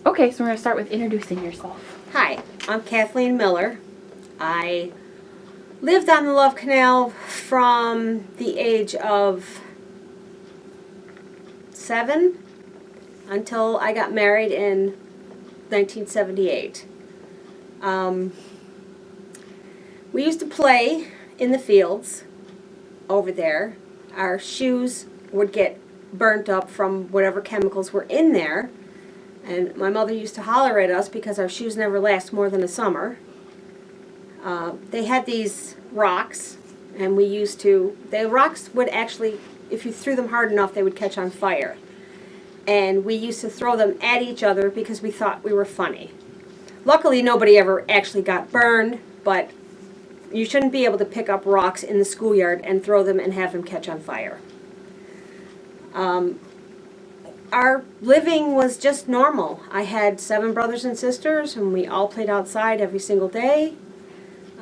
Okay, so we're going to start with introducing yourself. Hi, I'm Kathleen Miller. I lived on the Love Canal from the age of 7 until I got married in 1978. We used to play in the fields over there. Our shoes would get burnt up from whatever chemicals were in there. And my mother used to holler at us because our shoes never last more than a summer. They had these rocks, and the rocks would actually, if you threw them hard enough, they would catch on fire. And we used to throw them at each other because we thought we were funny. Luckily, nobody ever actually got burned, but you shouldn't be able to pick up rocks in the schoolyard and throw them and have them catch on fire. Our living was just normal. I had 7 brothers and sisters, and we all played outside every single day.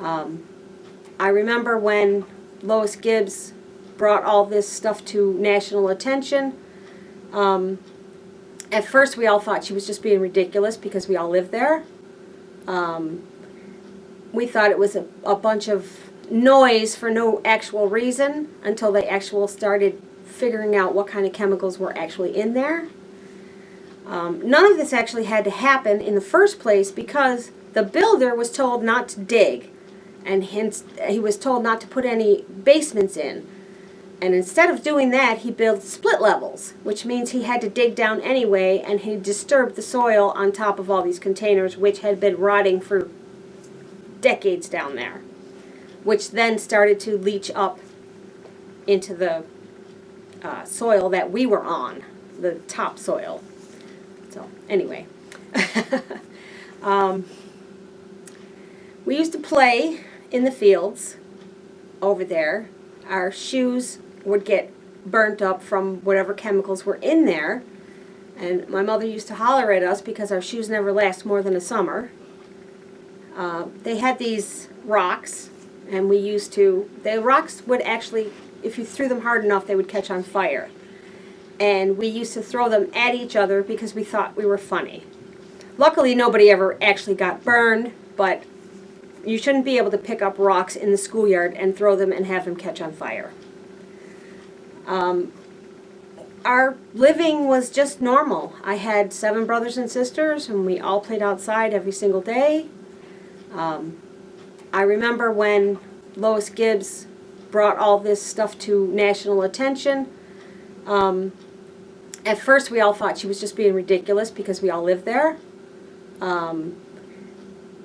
I remember when Lois Gibbs brought all this stuff to national attention. At first, we all thought she was just being ridiculous because we all lived there. We thought it was a bunch of noise for no actual reason until they actually started figuring out what kind of chemicals were actually in there. None of this actually had to happen in the first place because the builder was told not to dig, and hence he was told not to put any basements in. And instead of doing that, he built split levels, which means he had to dig down anyway, and he disturbed the soil on top of all these containers, which had been rotting for decades down there, which then started to leach up into the soil that we were on, the topsoil. So anyway, we used to play in the fields over there. Our shoes would get burnt up from whatever chemicals were in there, and my mother used to holler at us because our shoes never last more than a summer. They had these rocks, and the rocks would actually, if you threw them hard enough, they would catch on fire. And we used to throw them at each other because we thought we were funny. Luckily, nobody ever actually got burned, but you shouldn't be able to pick up rocks in the schoolyard and throw them and have them catch on fire. Our living was just normal. I had 7 brothers and sisters, and we all played outside every single day. I remember when Lois Gibbs brought all this stuff to national attention. At first, we all thought she was just being ridiculous because we all lived there.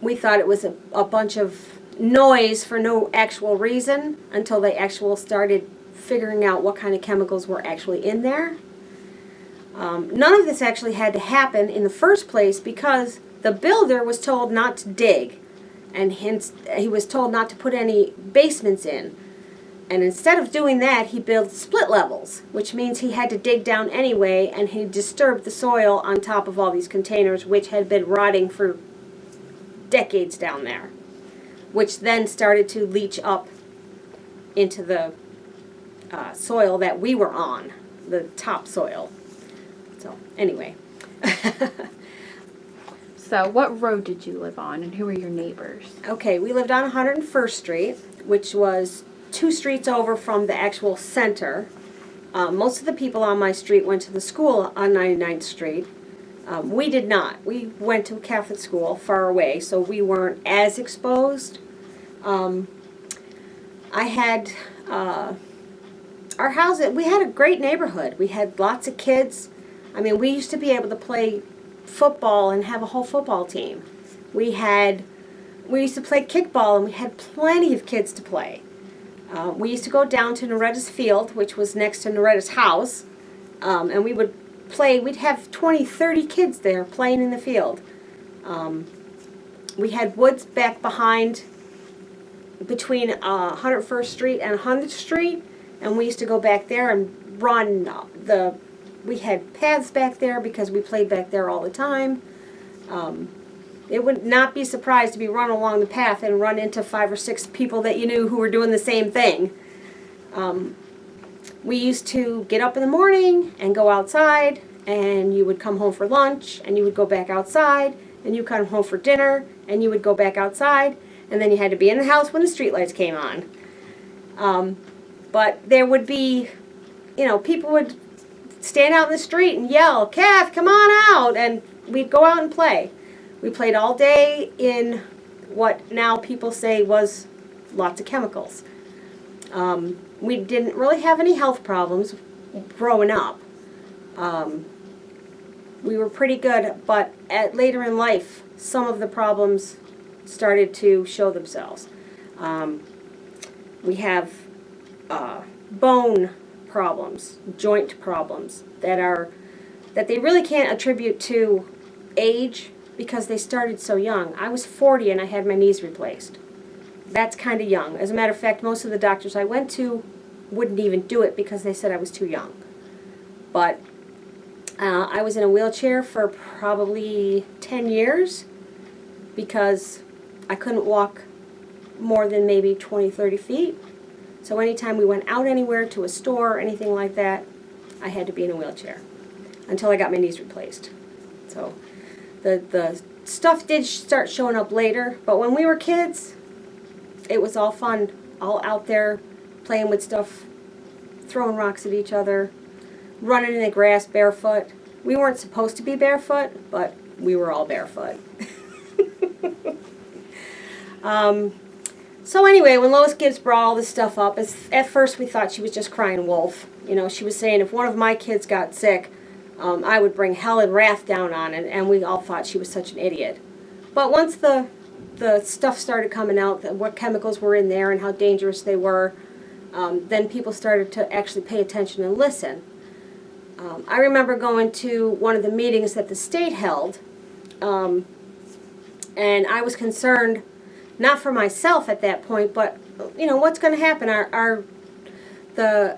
We thought it was a bunch of noise for no actual reason until they actually started figuring out what kind of chemicals were actually in there. None of this actually had to happen in the first place because the builder was told not to dig, and hence he was told not to put any basements in. And instead of doing that, he built split levels, which means he had to dig down anyway, and he disturbed the soil on top of all these containers, which had been rotting for decades down there, which then started to leach up into the soil that we were on, the topsoil. So anyway. So what road did you live on, and who were your neighbors? Okay, we lived on 101st Street, which was 2 streets over from the actual center. Most of the people on my street went to the school on 99th Street. We did not. We went to a Catholic school far away, so we weren't as exposed. I had our house, we had a great neighborhood. We had lots of kids. I mean, we used to be able to play football and have a whole football team. We used to play kickball, and we had plenty of kids to play. We used to go down to Noretta's field, which was next to Noretta's house, and we would play. We'd have 20, 30 kids there playing in the field. We had woods back behind between 101st Street and 100th Street, and we used to go back there and run we had paths back there because we played back there all the time. It would not be surprised to be running along the path and run into 5 or 6 people that you knew who were doing the same thing. We used to get up in the morning and go outside and you would come home for lunch, and you would go back outside, and you come home for dinner, and you would go back outside, and then you had to be in the house when the streetlights came on. But there would be, people would stand out in the street and yell, "Kath, come on out!" And we'd go out and play. We played all day in what now people say was lots of chemicals. We didn't really have any health problems growing up. We were pretty good, but later in life, some of the problems started to show themselves. We have bone problems, joint problems that they really can't attribute to age because they started so young. I was 40 and I had my knees replaced. That's kind of young. As a matter of fact, most of the doctors I went to wouldn't even do it because they said I was too young. But I was in a wheelchair for probably 10 years because I couldn't walk more than maybe 20, 30 feet. So anytime we went out anywhere to a store or anything like that, I had to be in a wheelchair until I got my knees replaced. So the stuff did start showing up later, but when we were kids, it was all fun, all out there playing with stuff, throwing rocks at each other, running in the grass barefoot. We weren't supposed to be barefoot, but we were all barefoot. So anyway, when Lois Gibbs brought all this stuff up, at first we thought she was just crying wolf. She was saying if one of my kids got sick, I would bring hell and wrath down on it, and we all thought she was such an idiot. But once the stuff started coming out, what chemicals were in there and how dangerous they were, then people started to actually pay attention and listen. I remember going to one of the meetings that the state held, and I was concerned, not for myself at that point, but what's going to happen? The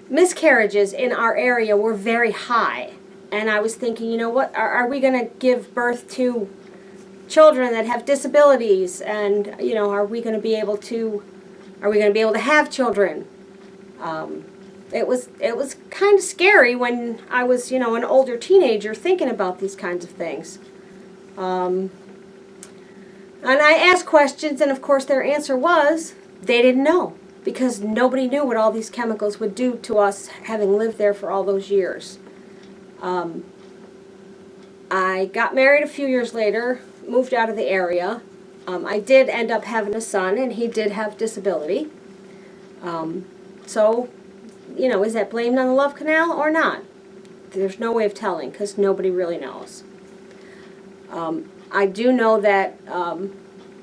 miscarriages in our area were very high, and I was thinking, what are we going to give birth to children that have disabilities, and are we going to be able to have children? It was kind of scary when I was an older teenager thinking about these kinds of things. And I asked questions, and of course their answer was they didn't know, because nobody knew what all these chemicals would do to us having lived there for all those years. I got married a few years later, moved out of the area. I did end up having a son, and he did have disability. So, is that blamed on the Love Canal or not? There's no way of telling, because nobody really knows. I do know that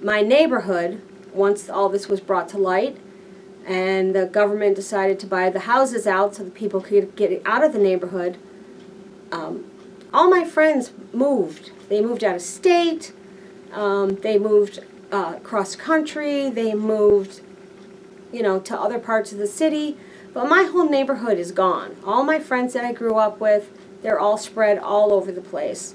my neighborhood, once all this was brought to light, and the government decided to buy the houses out so that people could get out of the neighborhood, all my friends moved. They moved out of state, they moved cross country, they moved, to other parts of the city, but my whole neighborhood is gone. All my friends that I grew up with, they're all spread all over the place.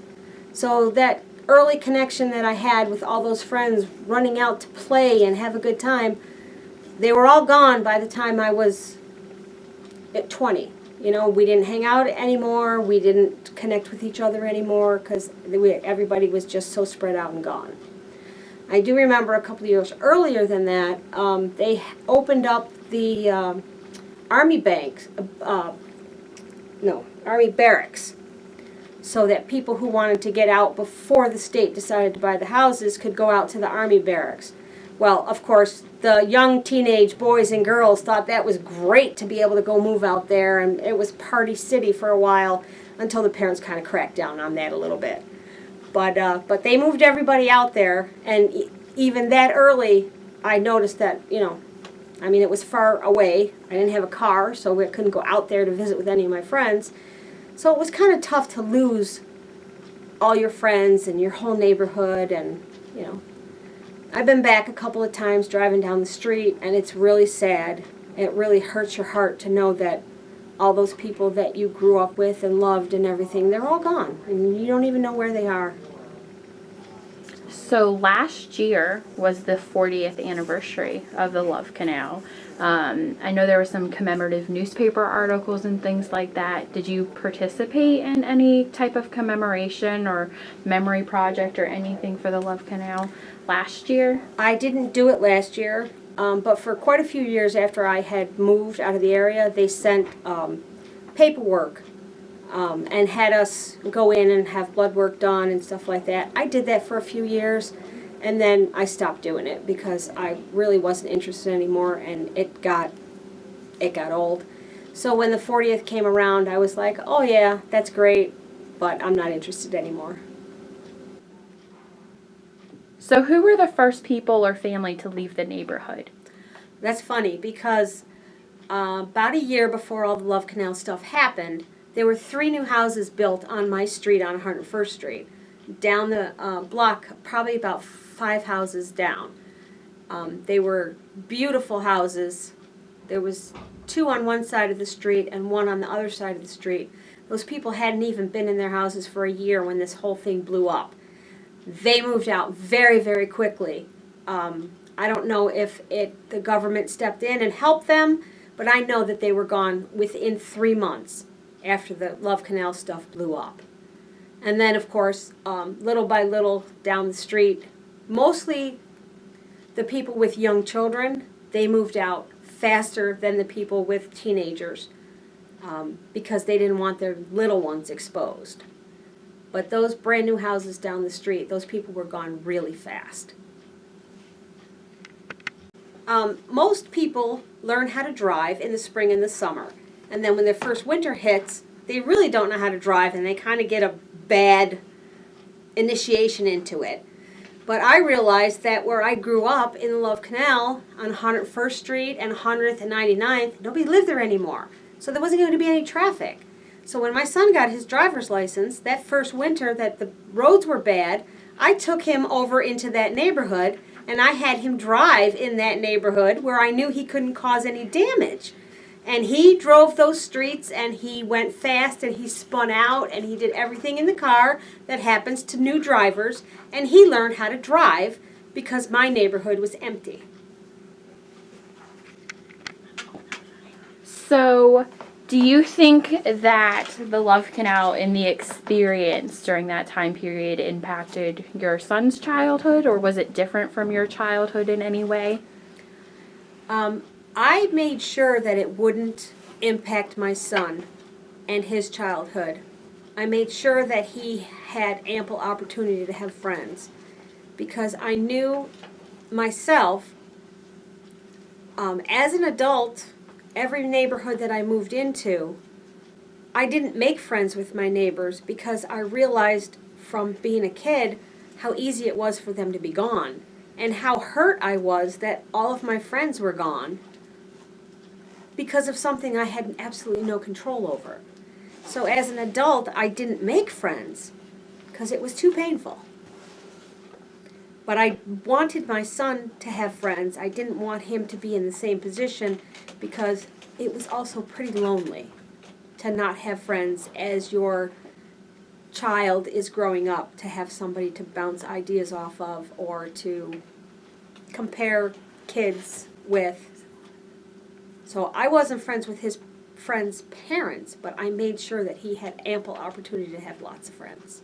So that early connection that I had with all those friends running out to play and have a good time, they were all gone by the time I was at 20. We didn't hang out anymore, we didn't connect with each other anymore, because everybody was just so spread out and gone. I do remember a couple of years earlier than that, they opened up the Army barracks, so that people who wanted to get out before the state decided to buy the houses could go out to the Army barracks. Well, of course, the young teenage boys and girls thought that was great to be able to go move out there, and it was party city for a while until the parents kind of cracked down on that a little bit. But they moved everybody out there, and even that early, I noticed that, it was far away. I didn't have a car, so I couldn't go out there to visit with any of my friends. So it was kind of tough to lose all your friends and your whole neighborhood, and, I've been back a couple of times driving down the street, and it's really sad. It really hurts your heart to know that all those people that you grew up with and loved and everything, they're all gone, and you don't even know where they are. So last year was the 40th anniversary of the Love Canal. I know there were some commemorative newspaper articles and things like that. Did you participate in any type of commemoration or memory project or anything for the Love Canal last year? I didn't do it last year, but for quite a few years after I had moved out of the area, they sent paperwork and had us go in and have blood work done and stuff like that. I did that for a few years, and then I stopped doing it because I really wasn't interested anymore, and it got old. So when the 40th came around, I was like, oh yeah, that's great, but I'm not interested anymore. So who were the first people or family to leave the neighborhood? That's funny because about a year before all the Love Canal stuff happened, there were 3 new houses built on my street on 101st Street. Down the block, probably about 5 houses down. They were beautiful houses. There was 2 on one side of the street and 1 on the other side of the street. Those people hadn't even been in their houses for a year when this whole thing blew up. They moved out very, very quickly. I don't know if the government stepped in and helped them, but I know that they were gone within 3 months after the Love Canal stuff blew up. And then, of course, little by little down the street, mostly the people with young children, they moved out faster than the people with teenagers because they didn't want their little ones exposed. But those brand new houses down the street, those people were gone really fast. Most people learn how to drive in the spring and the summer. And then when their first winter hits, they really don't know how to drive and they kind of get a bad initiation into it. But I realized that where I grew up in the Love Canal on 101st Street and 100th and 99th, nobody lived there anymore. So there wasn't going to be any traffic. So when my son got his driver's license, that first winter that the roads were bad, I took him over into that neighborhood and I had him drive in that neighborhood where I knew he couldn't cause any damage. And he drove those streets and he went fast and he spun out and he did everything in the car that happens to new drivers, and he learned how to drive because my neighborhood was empty. So, do you think that the Love Canal and the experience during that time period impacted your son's childhood, or was it different from your childhood in any way? I made sure that it wouldn't impact my son and his childhood. I made sure that he had ample opportunity to have friends because I knew myself as an adult, every neighborhood that I moved into, I didn't make friends with my neighbors because I realized from being a kid how easy it was for them to be gone and how hurt I was that all of my friends were gone because of something I had absolutely no control over. So as an adult, I didn't make friends because it was too painful. But I wanted my son to have friends. I didn't want him to be in the same position because it was also pretty lonely to not have friends as your child is growing up, to have somebody to bounce ideas off of or to compare kids with. So I wasn't friends with his friends' parents, but I made sure that he had ample opportunity to have lots of friends.